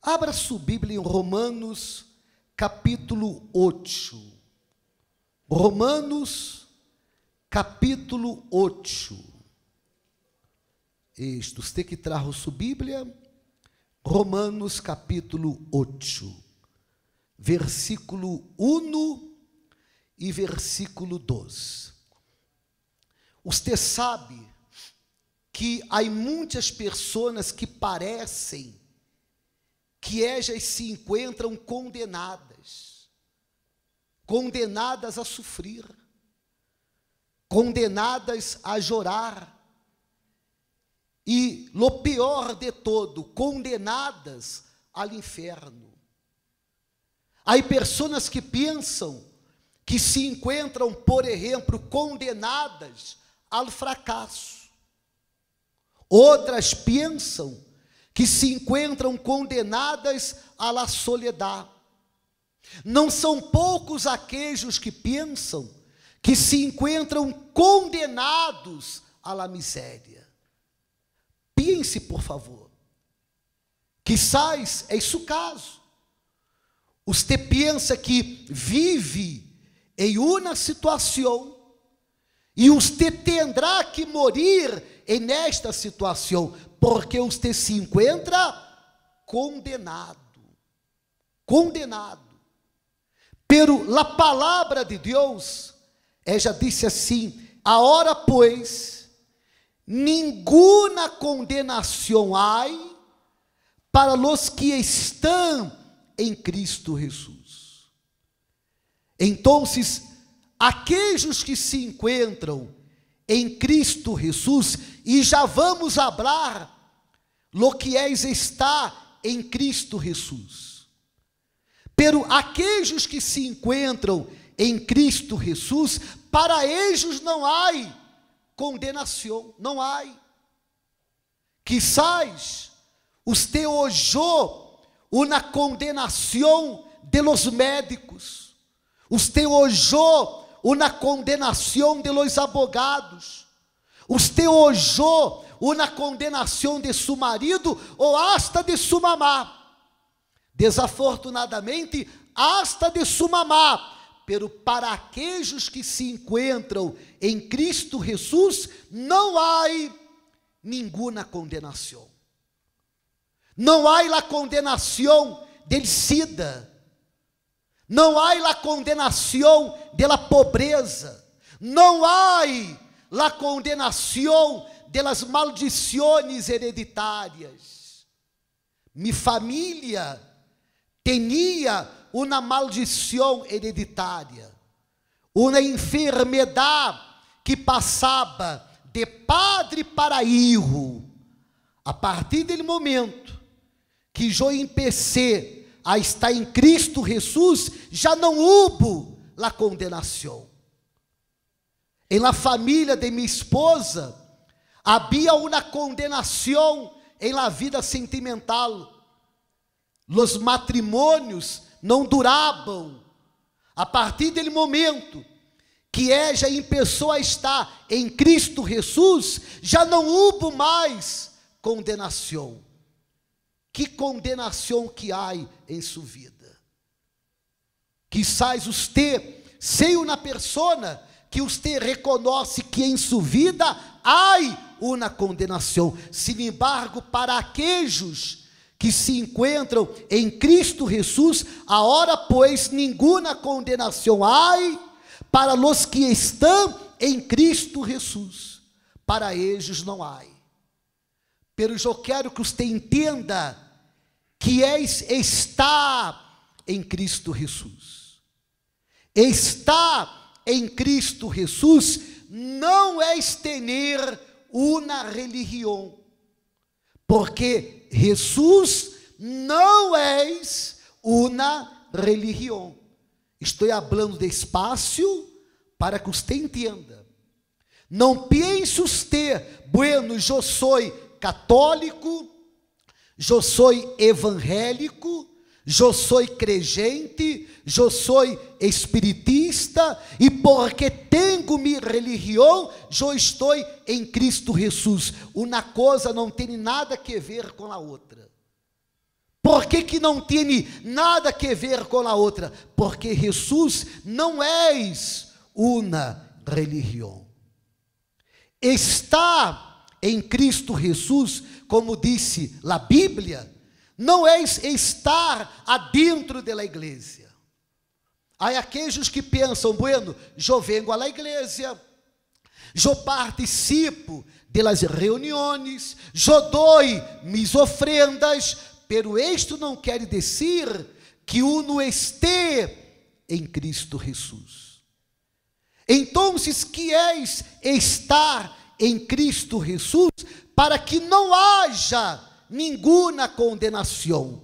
Abra sua Bíblia em Romanos, capítulo 8. Romanos, capítulo 8. Isto, você que trajo sua Bíblia, Romanos, capítulo 8, versículo 1 e versículo 2. Você sabe que há muitas pessoas que parecem que elas se encontram condenadas a sofrer, condenadas a chorar, e, lo pior de todo, condenadas ao inferno. Há pessoas que pensam que se encontram, por exemplo, condenadas ao fracasso. Outras pensam que se encontram condenadas à soledade. Não são poucos aqueles que pensam que se encontram condenados à miséria. Pense, por favor, quizás é isso o caso. Você pensa que vive em uma situação e você terá que morrer nesta situação, porque você se encontra condenado. Pero a palavra de Deus, ela disse assim: agora, pois, nenhuma condenação há para os que estão em Cristo Jesus. Então, aqueles que se encontram em Cristo Jesus, e já vamos falar lo que é estar em Cristo Jesus. Pero aqueles que se encontram em Cristo Jesus, para eles não há condenação, não há. Quizás você oyó uma condenação de los médicos, você oyó uma condenação de los abogados, você oyó uma condenação de seu marido ou hasta de sua mamá, desafortunadamente hasta de sua mamá. Pero para aqueles que se encontram em Cristo Jesus, não há nenhuma condenação. Não há a condenação del SIDA, não há a condenação da pobreza, não há a condenação das maldições hereditárias. Minha família tinha uma maldição hereditária, uma enfermidade que passava de padre para filho. A partir do momento que eu empecé a estar em Cristo Jesus, já não houve a condenação. Em la família de minha esposa, havia uma condenação em la vida sentimental. Os matrimônios não duravam. A partir do momento que ela começou a estar em Cristo Jesus, já não houve mais condenação. Que condenação que há em sua vida? Quizás você seja uma pessoa que você reconhece que em sua vida há uma condenação. Sin embargo, para aqueles que se encontram em Cristo Jesus, agora, pois, nenhuma condenação há para os que estão em Cristo Jesus. Para eles não há. Pero eu quero que você entenda que estar em Cristo Jesus. Estar em Cristo Jesus não é ter uma religião, porque Jesus não é uma religião. Estou falando despacio para que você entenda. Não pense você, bueno, eu sou católico, eu sou evangélico, eu sou crente, eu sou espiritista, e porque tenho minha religião, eu estou em Cristo Jesus. Uma coisa não tem nada a ver com a outra. Por Por que não tem nada a ver com a outra? Porque Jesus não é uma religião. Está em Cristo Jesus, como disse a Bíblia, não é estar adentro da igreja. Há aqueles que pensam, bueno, eu venho à igreja, eu participo das reuniões, eu dou minhas ofrendas, pero isto não quer dizer que uno esteja em Cristo Jesus. Então, que é estar em Cristo Jesus para que não haja nenhuma condenação?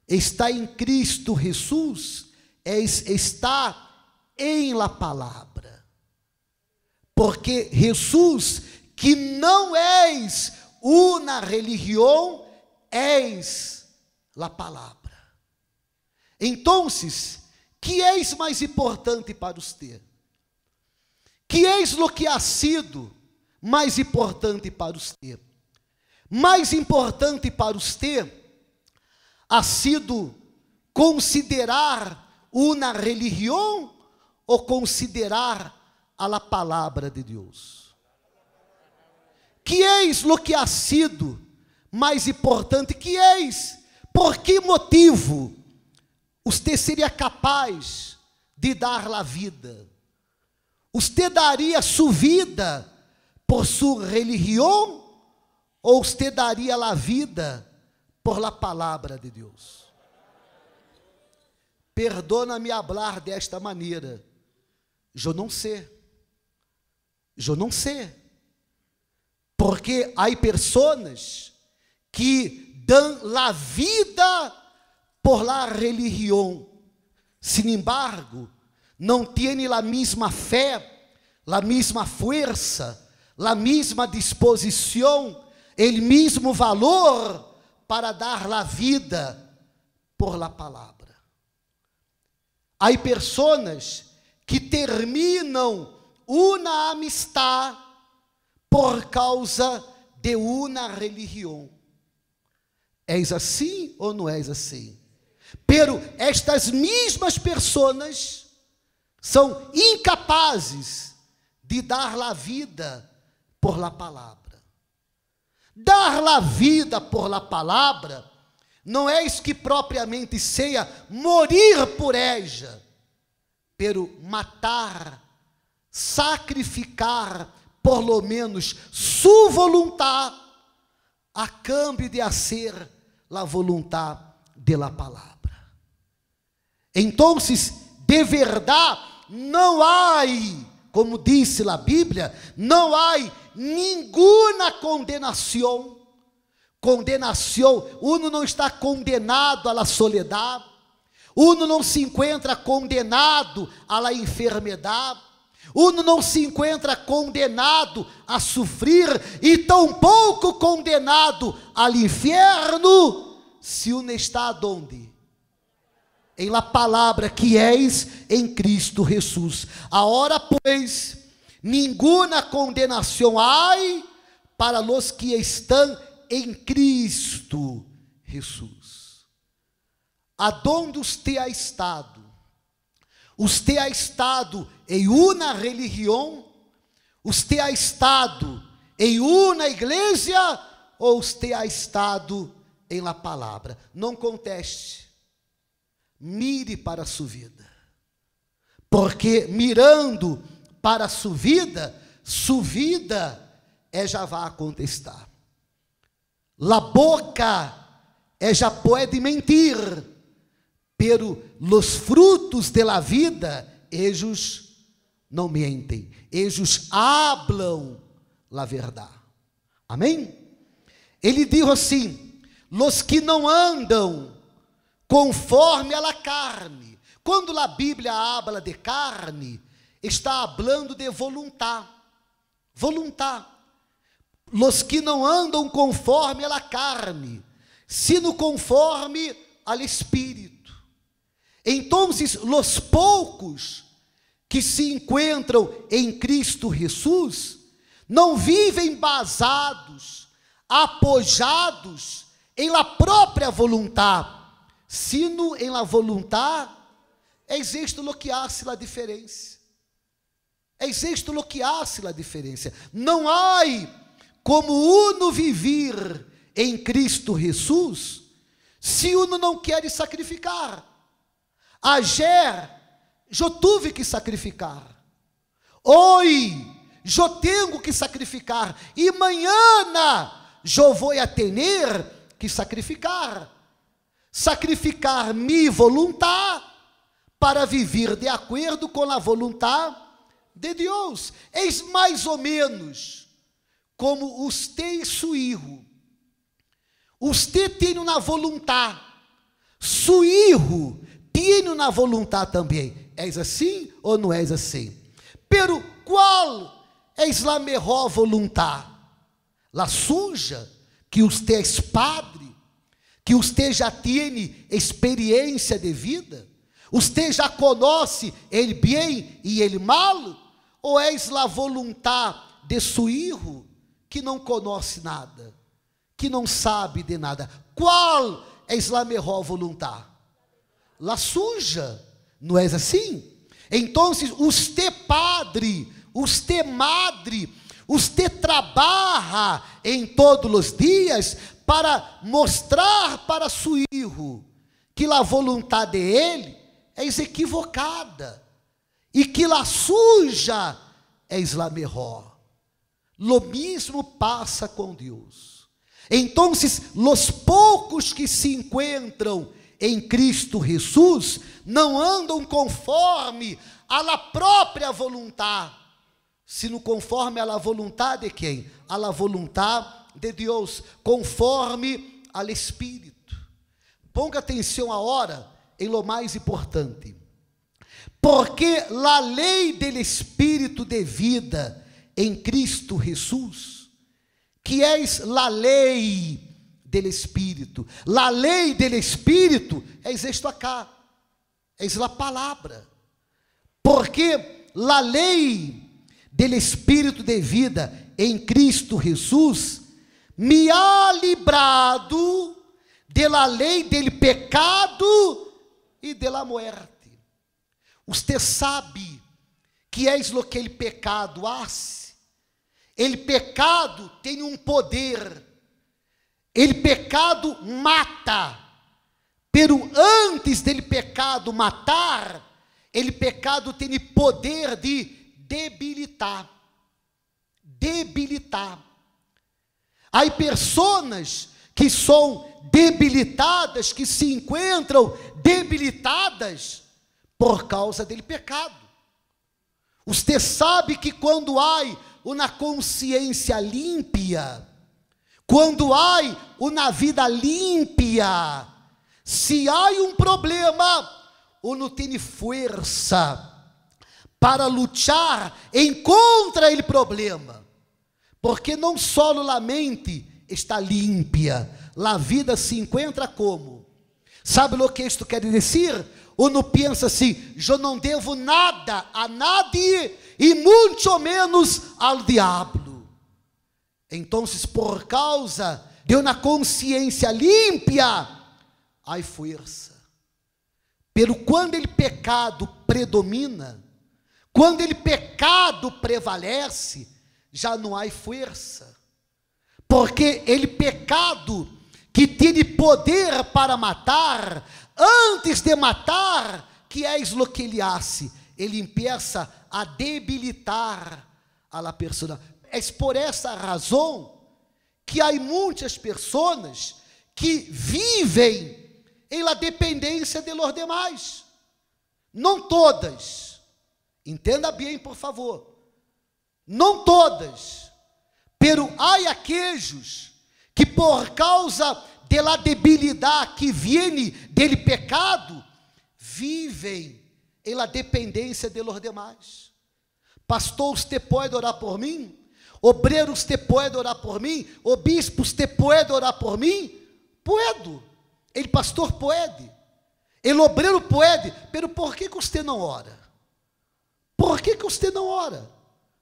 Estar em Cristo Jesus é estar em la palavra, porque Jesus, que não és uma religião, és la palavra. Então, que és mais importante para você? Que és o que ha sido mais importante para você? Mais importante para você ha sido considerar uma religião ou considerar a la palavra de Deus? Que és o que ha sido mais importante? Que és? Por que motivo você seria capaz de dar a vida? Você daria sua vida por sua religião ou você daria a vida por la palavra de Deus? Perdona-me falar desta maneira. Eu não sei. Eu não sei. Porque há pessoas que dão a vida por la religião. Sin embargo, não têm a mesma fé, a mesma força, a mesma disposição, o mesmo valor para dar a vida por la palavra. Há pessoas que terminam uma amistade por causa de uma religião. És assim ou não és assim? Pero estas mesmas pessoas são incapazes de dar a vida por la palavra. Dar a vida por la palavra não é isso que propriamente seja morir por ella, pero matar, sacrificar, por lo menos, sua vontade, a cambio de hacer la voluntad de la palavra. Então, de verdade, não há, como disse a Bíblia, não há nenhuma condenação. Condenação, uno não está condenado à soledade, uno não se encontra condenado à enfermidade, uno não se encontra condenado a sofrer e tampouco condenado ao inferno, se uno está aonde? Em la palavra que és em Cristo Jesus. Agora, pois, nenhuma condenação há para os que estão em Cristo Jesus. Aonde você ha estado? Você ha estado em uma religião? Você ha estado em uma igreja? Ou você ha estado em la palavra? Não conteste. Mire para a sua vida. Porque mirando para a sua vida já vai contestar. La boca já pode mentir, pero los frutos de la vida, ellos não mentem, ellos hablam la verdade. Amém? Ele diz assim: los que não andam conforme a la carne. Quando a Bíblia habla de carne, está hablando de voluntad. Voluntad. Los que não andam conforme a la carne, sino conforme al Espírito. Então, os poucos que se encontram em Cristo Jesus, não vivem basados, apojados em la própria vontade, sino en la voluntad, es esto lo que hace la diferencia. Es esto lo que hace la diferencia. Não há como uno vivir em Cristo Jesus se uno não quer sacrificar. Ayer eu tive que sacrificar. Hoje eu tenho que sacrificar. E amanhã eu vou a ter que sacrificar. Sacrificar minha vontade para viver de acordo com a vontade de Deus. É mais ou menos como usted e seu filho. Usted tem uma vontade, seu filho tem uma vontade também. És assim ou não és assim? Pero qual é a melhor vontade? La suja, que usted é padre, que usted já tem experiência de vida, usted já conhece ele bem e ele mal, ou és la vontade de seu filho, que não conhece nada, que não sabe de nada? Qual é a melhor vontade? La suja, não é assim? Então, usted padre, usted madre, usted trabalha em todos os dias para mostrar para seu filho que a vontade de ele é equivocada e que a suja é a melhor. Lo mesmo passa com Deus. Então, os poucos que se encontram em Cristo Jesus não andam conforme a la própria vontade, sino conforme a la vontade de quem? A la vontade de Deus, conforme al Espírito. Ponga atenção agora em lo mais importante. Porque la lei del Espírito de vida em Cristo Jesus, que és la lei del Espírito. La lei del Espírito é isto acá, é a palavra. Porque la lei del Espírito de vida em Cristo Jesus me ha librado de la lei del pecado e de la muerte. Você sabe que é lo que ele pecado hace? Ele pecado tem um poder. Ele pecado mata. Pero antes dele pecado matar, ele pecado tem poder de debilitar. Debilitar. Há pessoas que são debilitadas, que se encontram debilitadas por causa dele pecado. Você sabe que quando há uma consciência límpia, quando há uma vida límpia, se há um problema, uno tem força para lutar em contra ele problema, porque não só a mente está límpia, a vida se encontra como? Sabe o que isto quer dizer? Uno pensa assim: eu não devo nada a nadie e muito menos ao diabo. Então, por causa de uma consciência límpia, há força. Pero quando ele pecado predomina, quando ele pecado prevalece, já não há força. Porque ele pecado que tem poder para matar, antes de matar, que é o que ele hace? Ele empieza a debilitar a la persona. É por essa razão que há muitas pessoas que vivem em la dependência de los demais. Não todas. Entenda bem, por favor. Não todas. Pero há aqueles que por causa de la debilidade que viene dele pecado, vivem em la dependência de los demais. Pastor, você pode orar por mim? Obreiro, você pode orar por mim? O bispo, você pode orar por mim? Puedo. Ele, pastor, pode. Ele, obreiro, pode. Pero por que você não ora? Por que você não ora?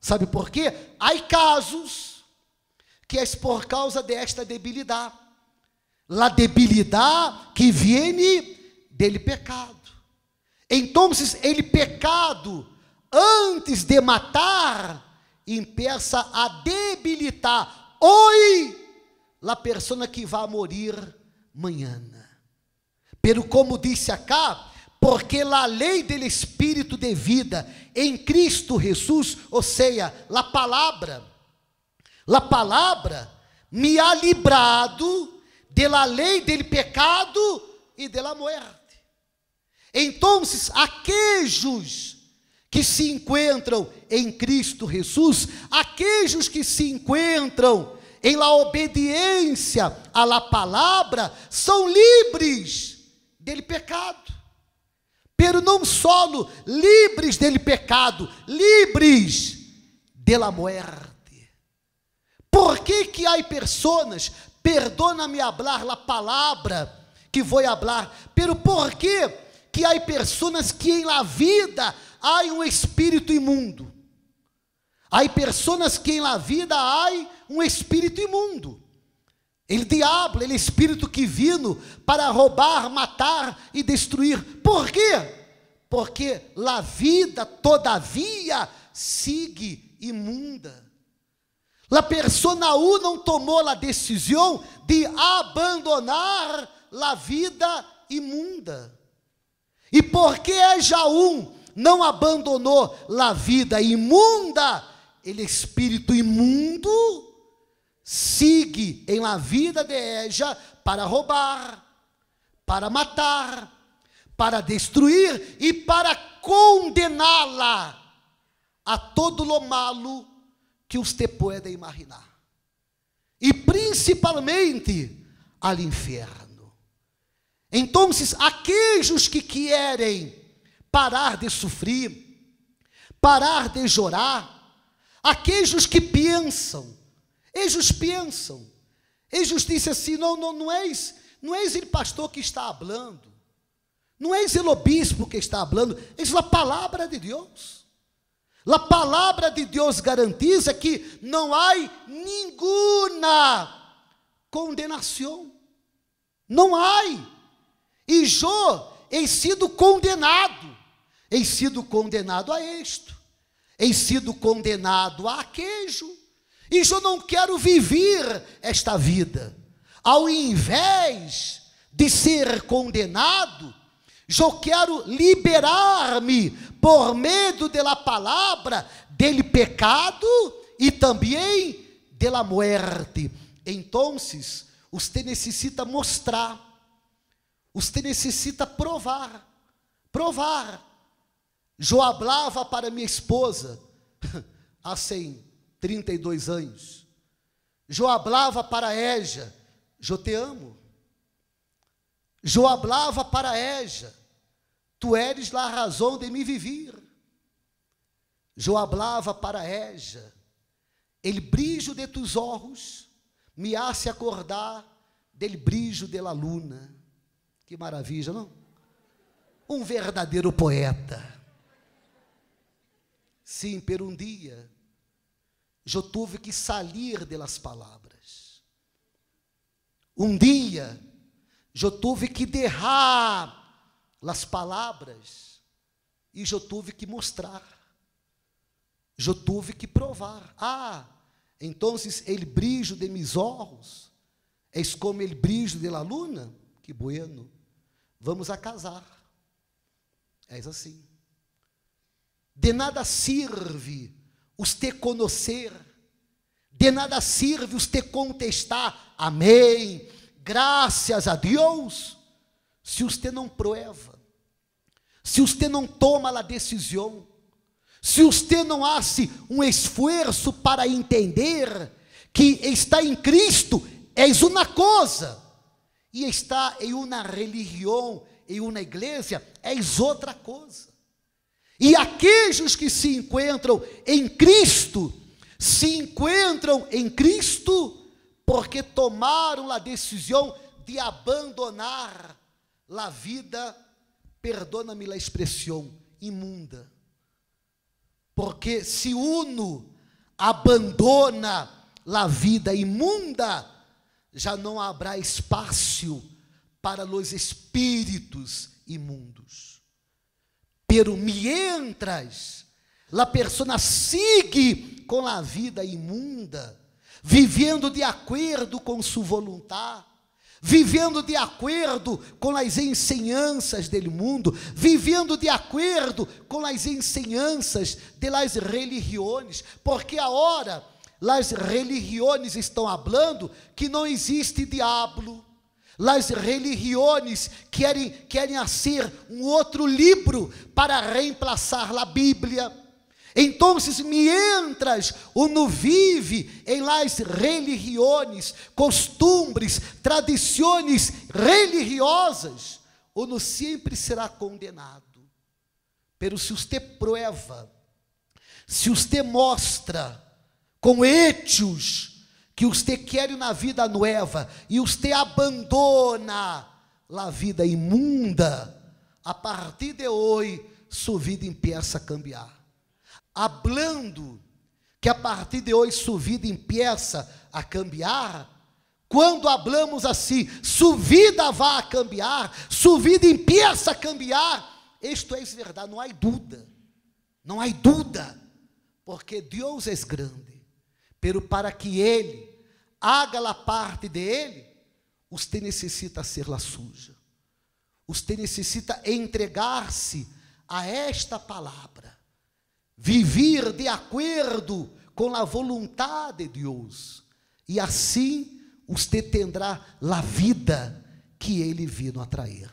Sabe por quê? Há casos que é por causa desta debilidade. La debilidade que viene dele pecado. Então, ele pecado, antes de matar, empieza a debilitar hoje a pessoa que vai morrer amanhã. Pero como disse acá, porque a lei do Espírito de vida em Cristo Jesus, ou seja, a palavra me ha librado de la lei del pecado e de la muerte. Então, aqueles que se encontram em Cristo Jesus, aqueles que se encontram em la obediência à la palavra, são livres del pecado. Pero não solo livres del pecado, livres de la muerte. Por que há pessoas, perdona-me hablar a palavra que vou hablar, pero por que há pessoas que em la vida há um espírito imundo? Há pessoas que em la vida há um espírito imundo. El diabo, ele é espírito que vino para roubar, matar e destruir. Por quê? Porque a vida todavia sigue imunda. A pessoa não tomou a decisão de abandonar a vida imunda. E porque Jaú não abandonou a vida imunda, ele espírito imundo sigue em la vida de Eja para roubar, para matar, para destruir e para condená-la a todo lo malo que você pode imaginar, e principalmente ao inferno. Então, aqueles que querem parar de sofrer, parar de chorar, aqueles que pensam, eles dizem assim, não és o pastor que está falando, não és o obispo que está falando, é a palavra de Deus. A palavra de Deus garantiza que não há nenhuma condenação, não há. E Jó he sido condenado a isto, he sido condenado a aquejo, e eu não quero viver esta vida. Ao invés de ser condenado, eu quero liberar-me por meio da palavra dele pecado e também da muerte. Então, você necessita mostrar, você necessita provar. Eu falava para minha esposa há 32 anos. Eu falava para Eja, eu te amo. Eu falava para Eja, tu eres a razão de me viver. Eu falava para Eja, el brilho de tus olhos me hace acordar del brilho de la luna. Que maravilha, não? Um verdadeiro poeta. Sim, por um dia, eu tive que sair delas palavras. Um dia, eu tive que derrar as palavras e eu tive que mostrar. Eu tive que provar. Então, el brilho de mis olhos é como el brilho de la luna. Que bueno. Vamos a casar. É assim. De nada sirve você conhecer, de nada sirve você contestar, amém, graças a Deus, se você não prova, se você não toma a decisão, se você não hace um esforço para entender que está em Cristo é uma coisa, e está em uma religião, em uma igreja, é outra coisa. E aqueles que se encontram em Cristo porque tomaram a decisão de abandonar a vida, perdona-me a expressão, imunda. Porque se uno abandona a vida imunda, já não haverá espaço para os espíritos imundos. Pero mientras la persona sigue com a vida imunda, vivendo de acordo com sua vontade, vivendo de acordo com as enseñanças do mundo, vivendo de acordo com as enseñanças de las religiões, porque agora as religiões estão falando que não existe diabo. As religiões querem fazer outro livro para reemplaçar a Bíblia. Então, mientras uno vive em las religiões, costumbres, tradições religiosas, uno sempre será condenado. Pero se você prueba, se você mostra com hechos que você quer na vida nova e você abandona a vida imunda, a partir de hoje sua vida empieza a cambiar. Hablando que a partir de hoje sua vida empieza a cambiar, quando hablamos assim, sua vida vai cambiar, sua vida empieza a cambiar, isto é verdade, não há dúvida, não há dúvida, porque Deus é grande, pero para que Ele haga a parte de Ele, você necessita ser la suja, você necessita entregar-se a esta palavra, viver de acordo com a vontade de Deus, e assim você terá a vida que Ele vino a trazer.